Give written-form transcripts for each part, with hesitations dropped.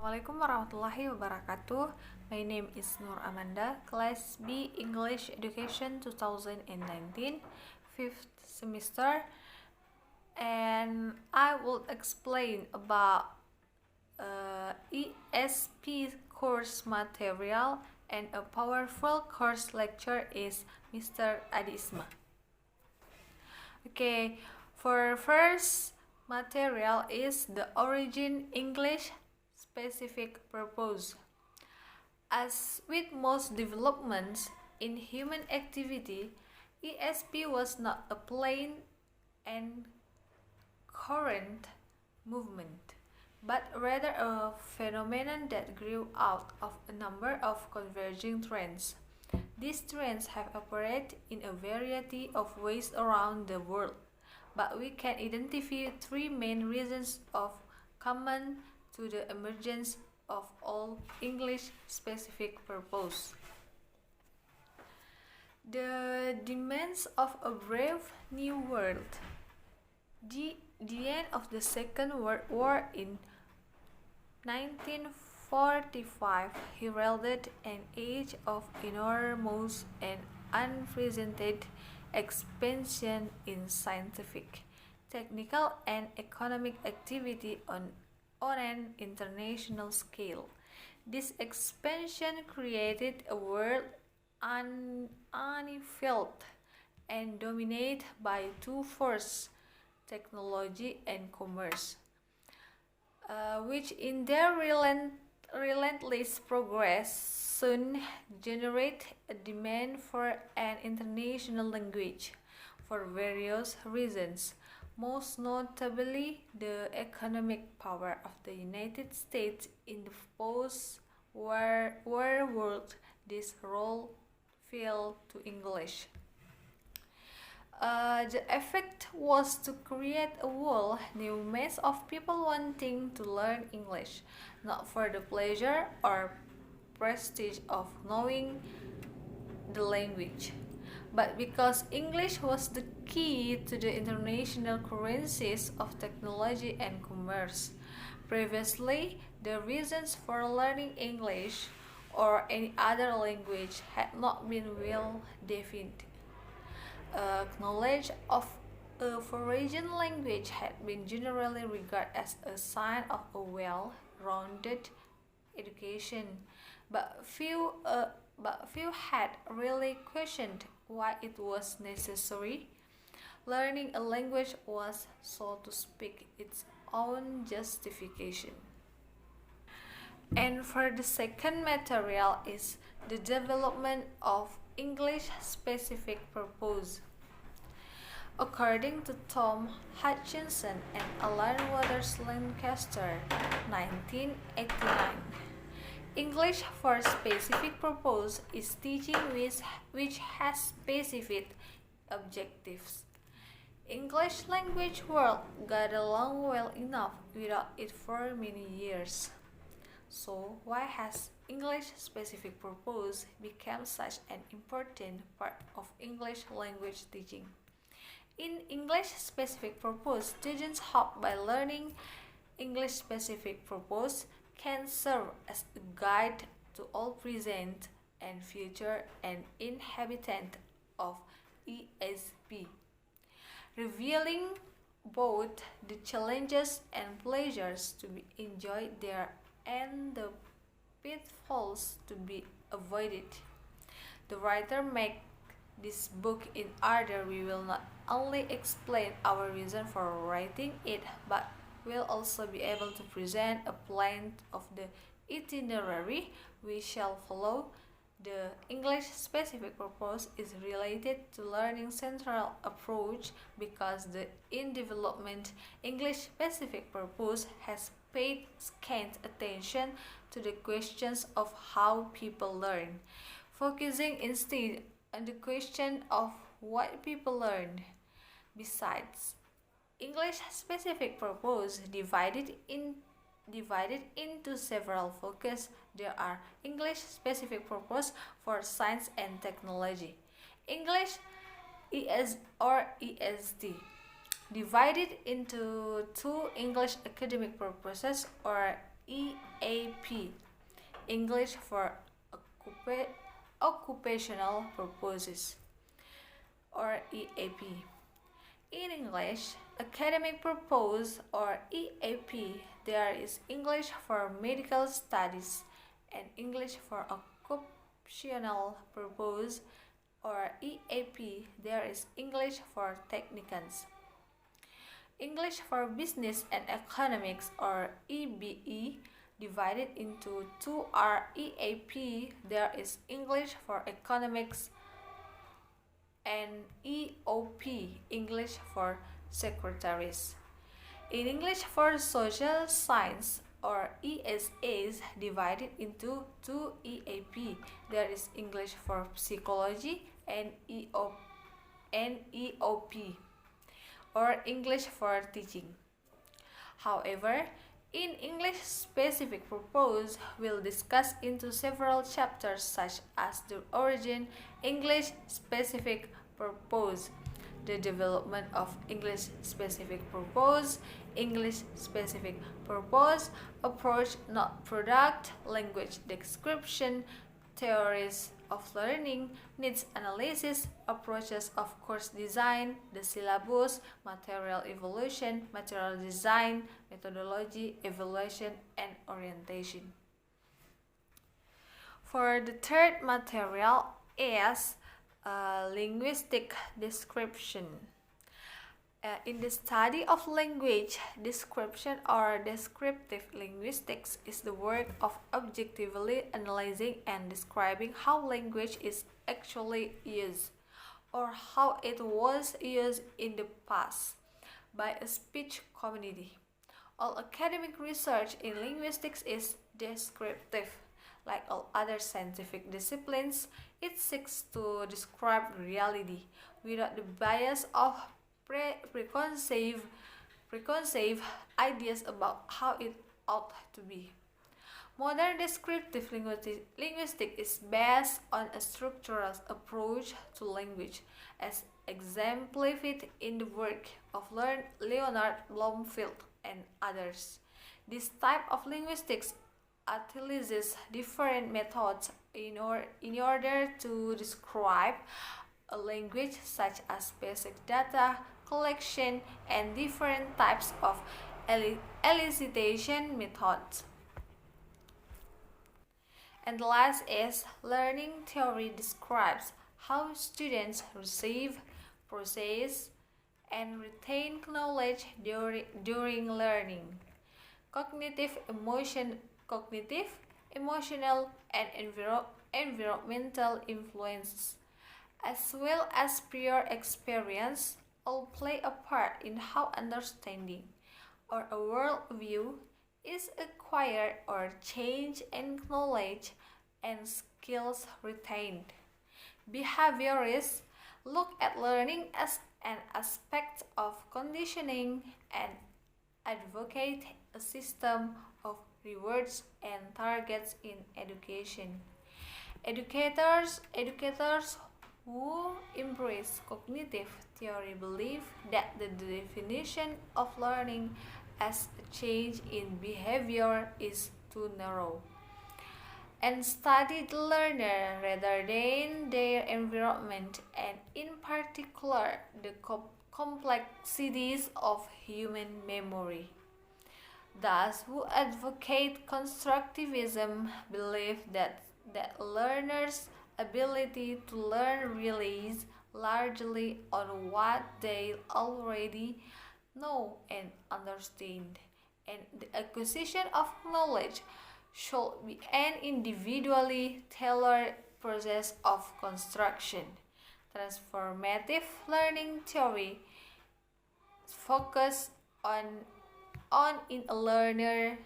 Assalamualaikum warahmatullahi wabarakatuh. My name is Nur Amanda, Class B English Education 2019, 5th semester, and I will explain about ESP course material, and a powerful course lecture is Mr. Adi Isma. Okay, for first material is the origin English specific purpose. As with most developments in human activity, ESP was not a plain and current movement, but rather a phenomenon that grew out of a number of converging trends. These trends have operated in a variety of ways around the world, but we can identify three main reasons of common to the emergence of all English specific purpose. The demands of a brave new world. The end of the Second World War in 1945 heralded an age of enormous and unprecedented expansion in scientific, technical, and economic activity on an international scale. This expansion created a world unfilled and dominated by two forces, technology and commerce, which in their relentless progress soon generate a demand for an international language for various reasons. Most notably, the economic power of the United States in the post-war world. This role fell to English. The effect was to create a whole new mass of people wanting to learn English, not for the pleasure or prestige of knowing the language, but because English was the key to the international currencies of technology and commerce. Previously, the reasons for learning English or any other language had not been well defined. Knowledge of a foreign language had been generally regarded as a sign of a well-rounded education, but few had really questioned why it was necessary. Learning a language was, so to speak, its own justification. And for the second material is the development of English specific purpose. According to Tom Hutchinson and Alan Waters Lancaster, 1989, English for specific purpose is teaching which has specific objectives. English language world got along well enough without it for many years. So why has English specific purpose become such an important part of English language teaching? In English specific purpose, students hope by learning English specific purpose can serve as a guide to all present and future and inhabitant of ESP, revealing both the challenges and pleasures to be enjoyed there and the pitfalls to be avoided. The writer makes this book in order we will not only explain our reason for writing it, but will also be able to present a plan of the itinerary we shall follow. The English specific purpose is related to learning central approach because the in development English specific purpose has paid scant attention to the questions of how people learn, focusing instead on the question of what people learn. Besides, English specific purpose divided into several focus. There are English specific purpose for science and technology, English ESD, divided into two English academic purposes or EAP EAP, English for occupational purposes, or EAP. In English, academic purpose, or EAP, there is English for medical studies and English for occupational purpose, or EAP, there is English for technicals. English for business and economics, or EBE, divided into two are EAP, there is English for economics and EOP, English for secretaries. In English for social science, or ESAs, divided into two EAP, there is English for psychology and EOP, or English for teaching. However, in English specific purpose, we'll discuss into several chapters such as the origin, English specific purpose, the development of English specific purpose, English specific purpose, approach not product, language description, theories of learning, needs analysis, approaches of course design, the syllabus, material evaluation, material design, methodology, evaluation, and orientation. For the third material is linguistic description. In the study of language, description or descriptive linguistics is the work of objectively analyzing and describing how language is actually used, or how it was used in the past by a speech community. All academic research in linguistics is descriptive. Like all other scientific disciplines, it seeks to describe reality without the bias of preconceived ideas about how it ought to be. Modern descriptive linguistics is based on a structural approach to language, as exemplified in the work of Leonard Bloomfield and others. This type of linguistics utilizes different methods in order to describe a language, such as basic data collection and different types of elicitation methods. And the last is learning theory describes how students receive, process, and retain knowledge during learning. Cognitive, emotional, and environmental influences, as well as prior experience, all play a part in how understanding or a worldview is acquired or changed in knowledge and skills retained. Behaviorists look at learning as an aspect of conditioning and advocate a system of rewards and targets in education. Educators who embrace cognitive theory believe that the definition of learning as a change in behavior is too narrow, and study the learner rather than their environment, and in particular the complexities of human memory. Thus, who advocate constructivism believe that learners' ability to learn relies largely on what they already know and understand, and the acquisition of knowledge should be an individually tailored process of construction. Transformative learning theory focus on in a learner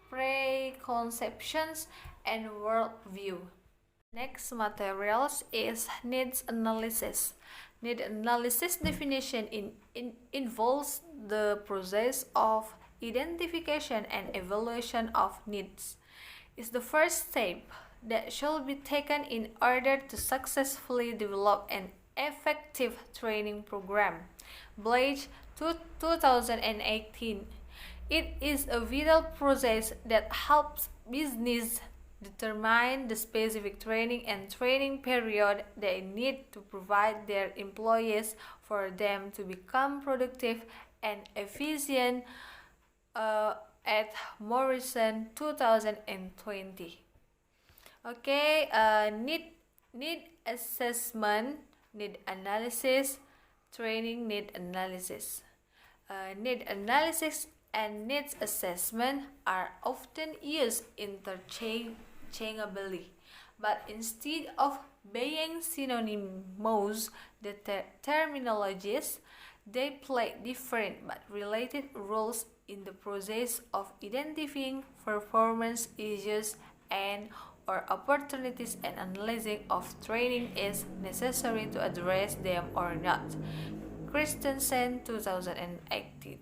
preconceptions and worldview. Next materials is needs analysis. Need analysis definition involves the process of identification and evaluation of needs. It's the first step that should be taken in order to successfully develop an effective training program. Blage 2018. It is a vital process that helps business determine the specific training and training period they need to provide their employees for them to become productive and efficient at Morrison 2020. Okay, need assessment, need analysis, training need analysis. Need analysis and needs assessment are often used interchangeably, but instead of being synonymous, the terminologies they play different but related roles in the process of identifying performance issues and or opportunities and analyzing if training is necessary to address them or not. Christensen 2018.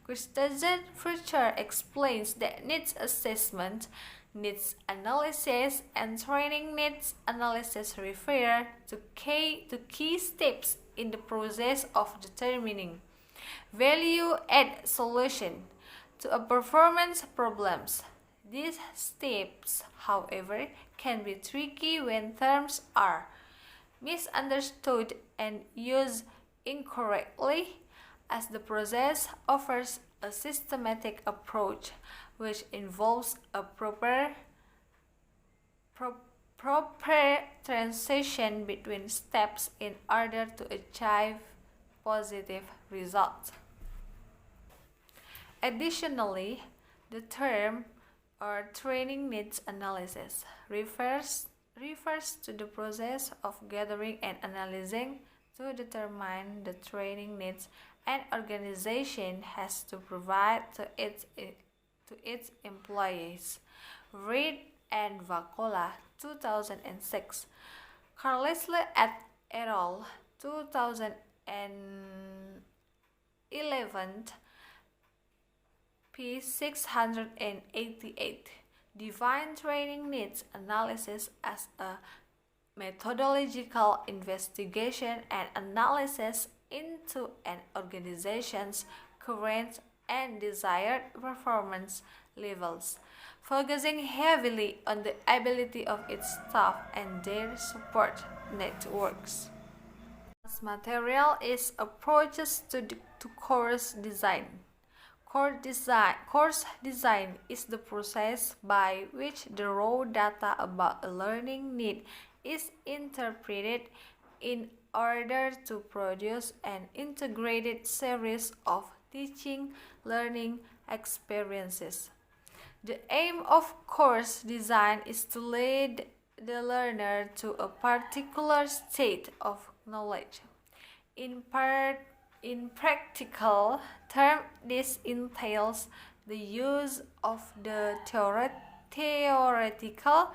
Christensen further explains that needs assessment, needs analysis, and training needs analysis refer to key steps in the process of determining value-add solution to a performance problems. These steps, however, can be tricky when terms are misunderstood and used incorrectly, as the process offers a systematic approach which involves a proper transition between steps in order to achieve positive results. Additionally, the term or training needs analysis refers to the process of gathering and analyzing to determine the training needs an organization has to provide to its employees. Reed and Vakola, 2006. Carlisle et al., 2011, p. 688. Define training needs analysis as a methodological investigation and analysis into an organization's current and desired performance levels, focusing heavily on the ability of its staff and their support networks. Material is approaches to course design. Course design is the process by which the raw data about a learning need is interpreted in order to produce an integrated series of teaching learning experiences. The aim of course design is to lead the learner to a particular state of knowledge. In practical terms, this entails the use of the theoretical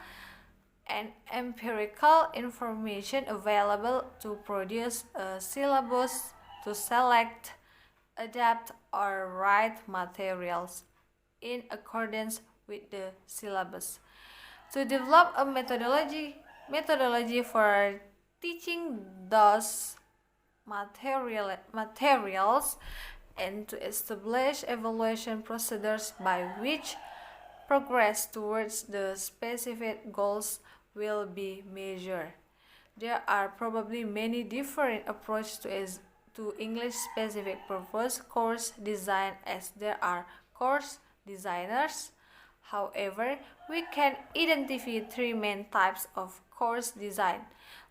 and empirical information available to produce a syllabus to select, adapt, or write materials in accordance with the syllabus. To develop a methodology for teaching those materials and to establish evaluation procedures by which progress towards the specific goals will be measured. There are probably many different approaches to English specific purpose course design as there are course designers. However, we can identify three main types of course design: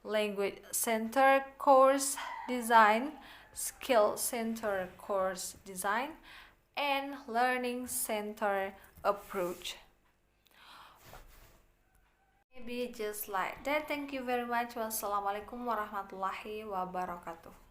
language-centered course design, skill-centered course design, and learning-centered approach. Maybe just like that. Thank you very much. Wassalamualaikum warahmatullahi wabarakatuh.